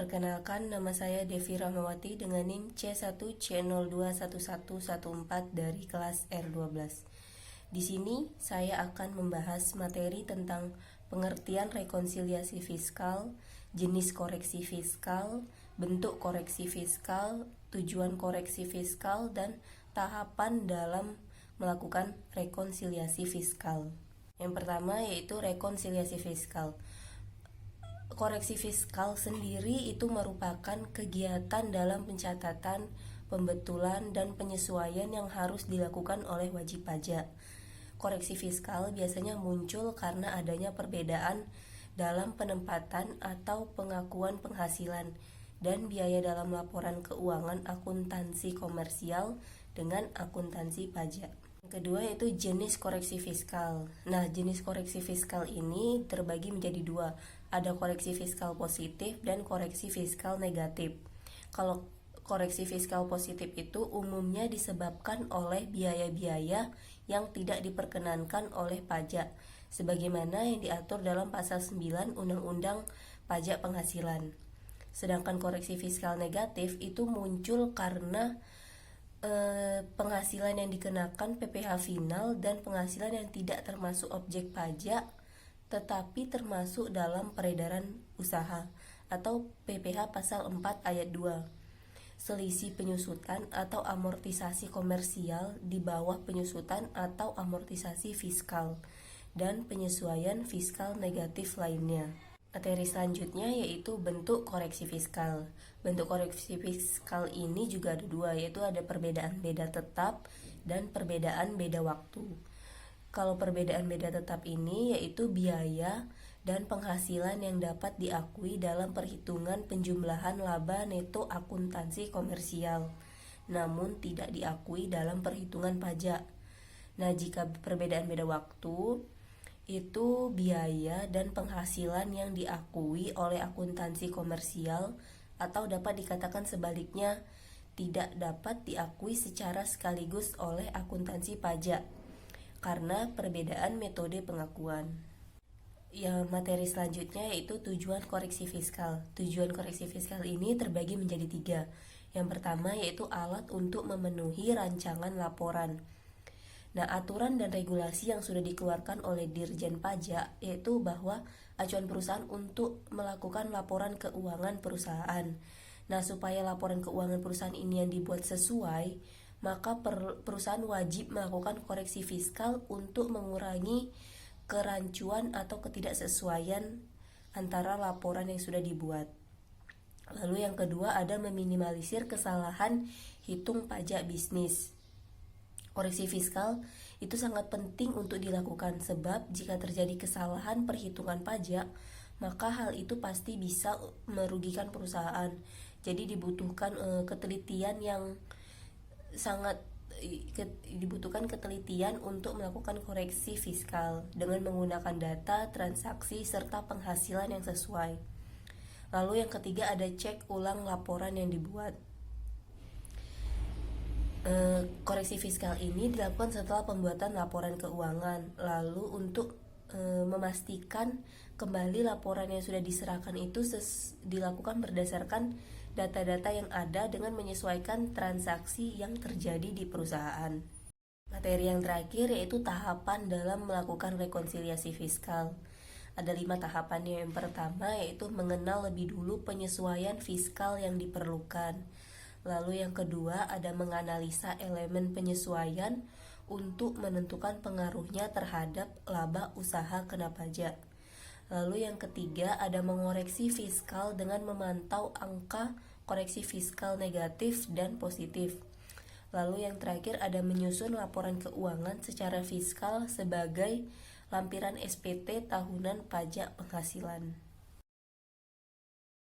Perkenalkan, nama saya Devi Rahmawati dengan NIM C1C021114 dari kelas R12. Di sini saya akan membahas materi tentang pengertian rekonsiliasi fiskal, jenis koreksi fiskal, bentuk koreksi fiskal, tujuan koreksi fiskal, dan tahapan dalam melakukan rekonsiliasi fiskal. Yang pertama yaitu rekonsiliasi fiskal. Koreksi fiskal sendiri itu merupakan kegiatan dalam pencatatan, pembetulan, dan penyesuaian yang harus dilakukan oleh wajib pajak. Koreksi fiskal biasanya muncul karena adanya perbedaan dalam penempatan atau pengakuan penghasilan dan biaya dalam laporan keuangan akuntansi komersial dengan akuntansi pajak. Kedua yaitu jenis koreksi fiskal. Nah, jenis koreksi fiskal ini terbagi menjadi dua. Ada koreksi fiskal positif dan koreksi fiskal negatif. Kalau koreksi fiskal positif itu umumnya disebabkan oleh biaya-biaya yang tidak diperkenankan oleh pajak, sebagaimana yang diatur dalam pasal 9 Undang-Undang Pajak Penghasilan. Sedangkan koreksi fiskal negatif itu muncul karena penghasilan yang dikenakan PPh final dan penghasilan yang tidak termasuk objek pajak tetapi termasuk dalam peredaran usaha atau PPh pasal 4 ayat 2. Selisih penyusutan atau amortisasi komersial di bawah penyusutan atau amortisasi fiskal dan penyesuaian fiskal negatif lainnya. Materi selanjutnya yaitu bentuk koreksi fiskal. Bentuk koreksi fiskal ini juga ada dua, yaitu ada perbedaan beda tetap dan perbedaan beda waktu. Kalau perbedaan beda tetap ini yaitu biaya dan penghasilan yang dapat diakui dalam perhitungan penjumlahan laba neto akuntansi komersial, namun tidak diakui dalam perhitungan pajak. Nah, jika perbedaan beda waktu itu biaya dan penghasilan yang diakui oleh akuntansi komersial atau dapat dikatakan sebaliknya tidak dapat diakui secara sekaligus oleh akuntansi pajak karena perbedaan metode pengakuan. Ya, materi selanjutnya yaitu tujuan koreksi fiskal. Tujuan koreksi fiskal ini terbagi menjadi 3. Yang pertama yaitu alat untuk memenuhi rancangan laporan. Nah, aturan dan regulasi yang sudah dikeluarkan oleh Dirjen Pajak yaitu bahwa acuan perusahaan untuk melakukan laporan keuangan perusahaan. Nah, supaya laporan keuangan perusahaan ini yang dibuat sesuai, maka perusahaan wajib melakukan koreksi fiskal untuk mengurangi kerancuan atau ketidaksesuaian antara laporan yang sudah dibuat. Lalu yang kedua ada meminimalisir kesalahan hitung pajak bisnis. Koreksi fiskal itu sangat penting untuk dilakukan sebab jika terjadi kesalahan perhitungan pajak, maka hal itu pasti bisa merugikan perusahaan. Jadi dibutuhkan ketelitian untuk melakukan koreksi fiskal dengan menggunakan data, transaksi, serta penghasilan yang sesuai. Lalu yang ketiga ada cek ulang laporan yang dibuat. Koreksi fiskal ini dilakukan setelah pembuatan laporan keuangan. Lalu untuk memastikan kembali laporan yang sudah diserahkan itu dilakukan berdasarkan data-data yang ada dengan menyesuaikan transaksi yang terjadi di perusahaan. Materi yang terakhir yaitu tahapan dalam melakukan rekonsiliasi fiskal. Ada 5 tahapannya. Yang pertama yaitu mengenal lebih dulu penyesuaian fiskal yang diperlukan. Lalu yang kedua ada menganalisa elemen penyesuaian untuk menentukan pengaruhnya terhadap laba usaha kena pajak. Lalu yang ketiga ada mengoreksi fiskal dengan memantau angka koreksi fiskal negatif dan positif. Lalu yang terakhir ada menyusun laporan keuangan secara fiskal sebagai lampiran SPT tahunan pajak penghasilan.